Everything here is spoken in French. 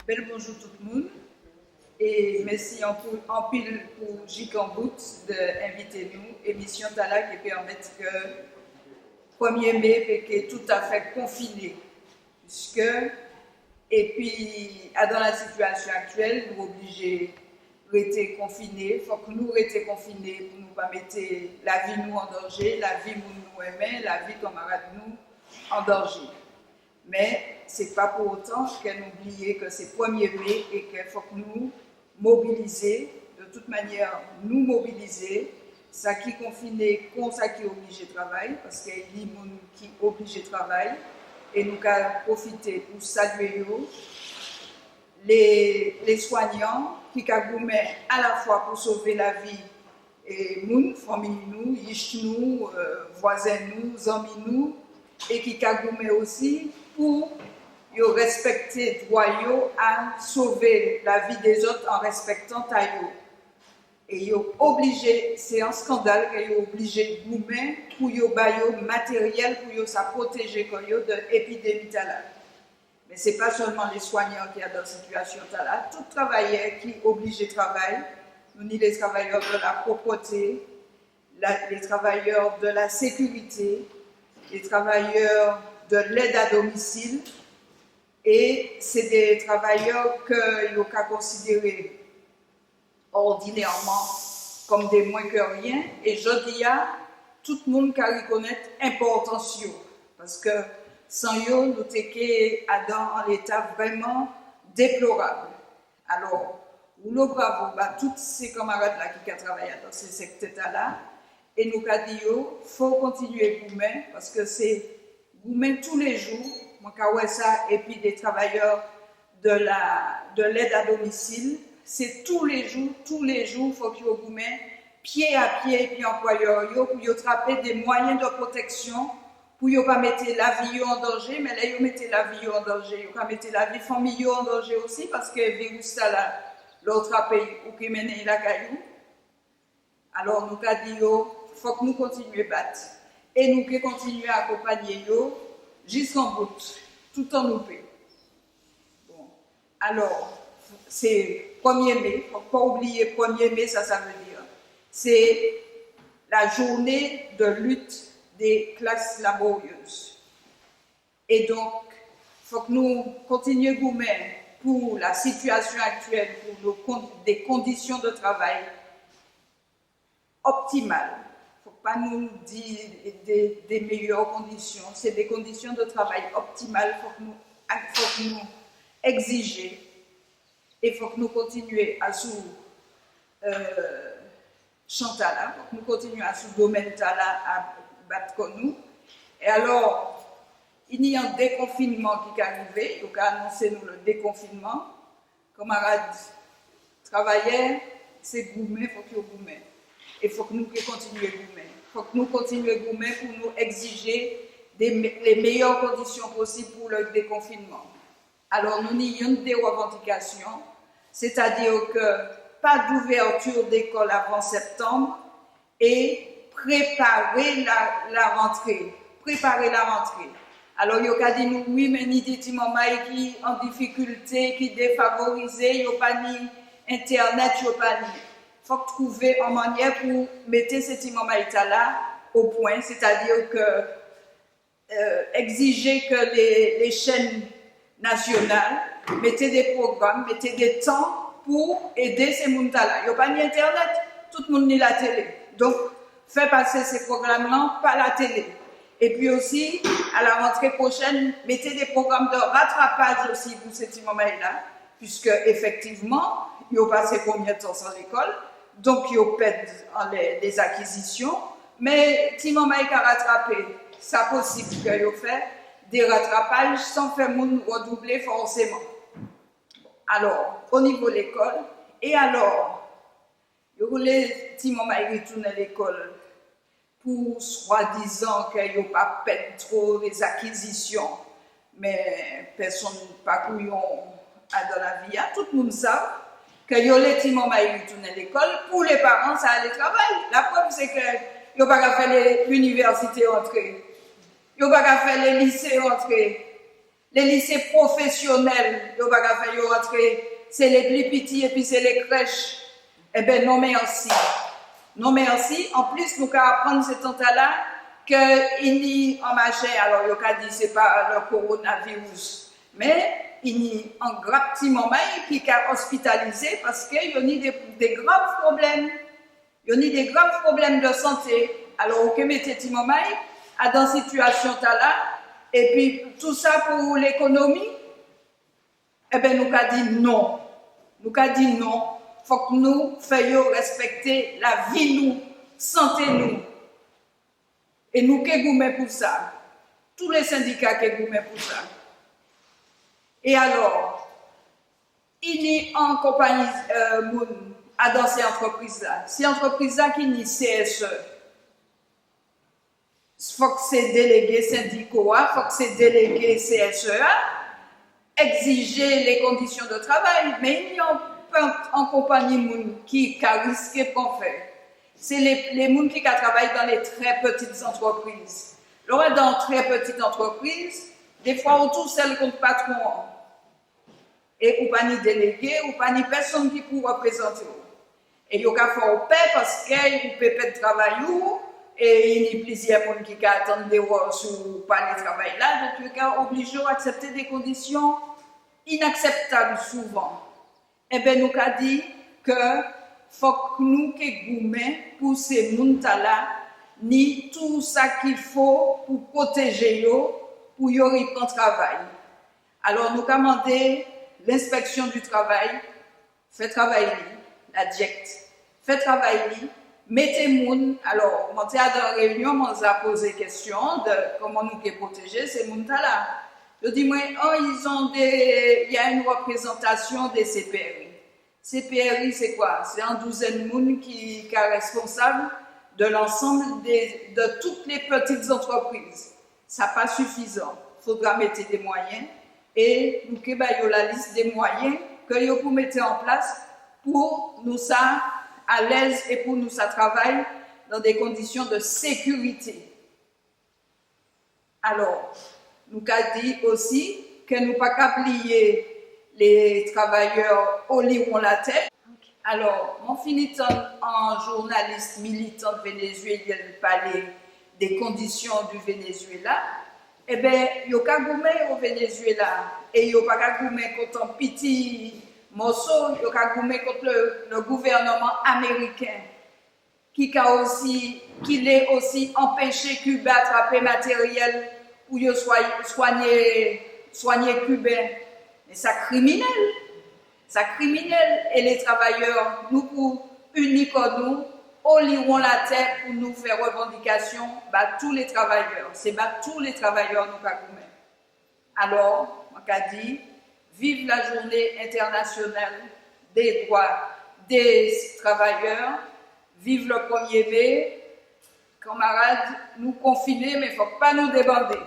Bel bonjour tout le monde et merci en pile pour Jikambout d'inviter nous, émission Tala qui permet que 1er mai est tout à fait confiné. Puisque, et puis, dans la situation actuelle, nous obligés de rester confinés. Il faut que nous restions confinés pour ne pas mettre la vie nous en danger, la vie nous aimons, la vie camarades nous en danger. Mais ce n'est pas pour autant qu'elle oublie que c'est 1er mai et qu'il faut que nous mobiliser, de toute manière, nous mobiliser, ça qui est confiné, comme ça qui est obligé de travailler, parce qu'il y a des gens qui sont obligés de travailler, et nous allons profiter pour saluer les soignants qui ont à la fois pour sauver la vie et nous, famille nous, nous, voisins nous, amis nous, et qui ont aussi pour respecter le droit à sauver la vie des autres en respectant ta yo. Et ils sont obligés, c'est un scandale qu'ils sont obligés de goumer pour le matériel pour se protéger de l'épidémie. Mais ce n'est pas seulement les soignants qui sont dans cette situation là, tout travailleur qui est obligé de travailler, nous ni les travailleurs de la propreté, les travailleurs de la sécurité, les travailleurs de l'aide à domicile, et c'est des travailleurs que l'on a considérés ordinairement comme des moins que rien, et je dis à tout le monde qui reconnaît l'importance, parce que sans eux, nous sommes dans un état vraiment déplorable. Alors, nous bravo à tous ces camarades-là qui ont travaillé dans ce secteur-là, et nous avons dit qu'il faut continuer à goumer, parce que c'est goumer tous les jours, et puis des travailleurs de l'aide à domicile, c'est tous les jours, il faut qu'ils goumer pied à pied, et puis employeurs, pour qu'ils attraper des moyens de protection, pour ne pas mettre la vie en danger, mais là, ils mettent la vie en danger, ils mettre la vie familiale en danger aussi, parce que le virus là, l'autre pays, ou qui mène la caillou. Alors, nous avons dit, il faut que nous continuions à battre. Et nous continuons à accompagner jusqu'en bout, tout en nous paix. Bon. Alors, c'est 1er mai, il ne faut pas oublier 1er mai, ça veut dire. C'est la journée de lutte des classes laborieuses. Et donc, il faut que nous continuions à gommer pour la situation actuelle, pour des conditions de travail optimales. Il ne faut pas nous dire des meilleures conditions, c'est des conditions de travail optimales. Il faut que nous exiger et il faut que nous continuions à sous Chantala, il faut que nous continuions à sous domaine à battre comme nous. Et alors, il y a un déconfinement qui est arrivé, il a annoncé nous le déconfinement. Camarades travailleurs, c'est goumer, il faut qu'ils goumer. Il faut que nous continuions à goumer. Il faut que nous continuions à goumer pour nous exiger les meilleures conditions possibles pour le déconfinement. Alors, nous avons des revendications, c'est-à-dire que pas d'ouverture d'école avant septembre et préparer la rentrée. Préparer la rentrée. Alors, il y a dit nous, oui, mais ni des petits mamans qui en difficulté, qui défavorisés, il n'y a pas ni Internet, il n'y a pas ni. Il faut trouver une manière pour mettre ces petits mamans là au point, c'est-à-dire que exiger que les chaînes nationales mettent des programmes, mettent des temps pour aider ces gens-là. Il n'y a pas ni Internet, tout le monde ni la télé. Donc, faire passer ces programmes-là par la télé. Et puis aussi, à la rentrée prochaine, mettez des programmes de rattrapage aussi pour ces petits moments-là, puisque effectivement, ils ont passé combien de temps sans l'école, donc ils ont perdu les acquisitions, mais petits moments qui ont rattrapé, c'est possible qu'ils ont fait des rattrapages sans faire moun redoubler forcément. Alors, au niveau de l'école, et alors, ils ont les petits moments qui retournent à l'école, pour soi-disant qu'ils n'ont pas fait trop les acquisitions, mais personne pas couillon dans la vie. Tout le monde sait que les petits mamans retournent à l'école, pour les parents, ça allait travailler. La preuve, c'est qu'ils n'ont pas fait l'université entrer, ils n'ont pas fait les lycées entrer, Les lycées professionnels, ils ne peuvent pas faire rentrer, c'est les plus petits et puis c'est les crèches. Eh bien, non merci. Non merci. En plus, nous allons apprendre ce temps-là qu'il y a un machin, alors il y a dit que ce n'est pas le coronavirus, mais il y a un grand petit moment qui est hospitalisé parce qu'il y a des graves problèmes. Il y a des graves problèmes de santé. Alors, on met petit moment dans cette situation-là, et puis tout ça pour l'économie, eh bien, nous avons dit non. Nous avons dit non. Il faut que nous fassions respecter la vie, nous, santé, nous. Et nous, qu'est-ce pour ça? Tous les syndicats, qu'est-ce pour ça? Et alors, il y a en compagnie dans ces entreprises-là. Ces entreprises-là qui n'y CSE. Il faut que ces délégués syndicaux, il faut que ces délégués CSE exiger les conditions de travail, mais il y a en compagnie qui a risqué pour faire. C'est les gens qui travaillent dans les très petites entreprises. Alors, dans très petites entreprises, des fois, on tout seul contre patron. Et ou pas ni délégué, ou pas ni personne qui peut représenter. Et il y a qu'à faire paix parce qu'il peut pas de travail et il y a plusieurs personnes qui attendent des heures sur pas de travail là, donc il y a obligé d'accepter des conditions inacceptables souvent. Eh bien, nous avons dit que faut que nous goumets pour ces gens-là, ni tout ça qu'il faut pour protéger eux, pour y reprendre travail. Alors, nous avons demandé l'inspection du travail, fait travailler la DIECT, fait travailler, mettez moun. Alors, quand on est dans réunion, on a posé la question de comment nous protéger ces gens-là. Je dis, moi, il y a une représentation des CPRI. CPRI, c'est quoi? C'est une douzaine de monde qui est responsable de l'ensemble de toutes les petites entreprises. Ça n'est pas suffisant. Il faudra mettre des moyens et nous avons la liste des moyens que vous pouvez mettre en place pour nous ça à l'aise et pour nous ça travaille dans des conditions de sécurité. Alors, nous avons dit aussi que nous ne pouvons pas oublier les travailleurs au liron la tête. Alors, mon finiton en journaliste militant vénézuélien parler des conditions du Venezuela. Eh bien, il y a pas goumé au Venezuela et il n'y a pas goumé contre un petit morceau, il y a pas goumé contre le gouvernement américain qui l'est aussi empêché Cuba d'attraper matériel pour soigner Cubains. Mais c'est criminel. C'est criminel. Et les travailleurs, nous, pour unis comme nous, au liron la tête pour nous faire revendication, tous les travailleurs. C'est tous les travailleurs nous avons. Alors, on a dit, vive la journée internationale des droits des travailleurs, vive le 1er mai. Camarades, nous confiner, mais il ne faut pas nous débander.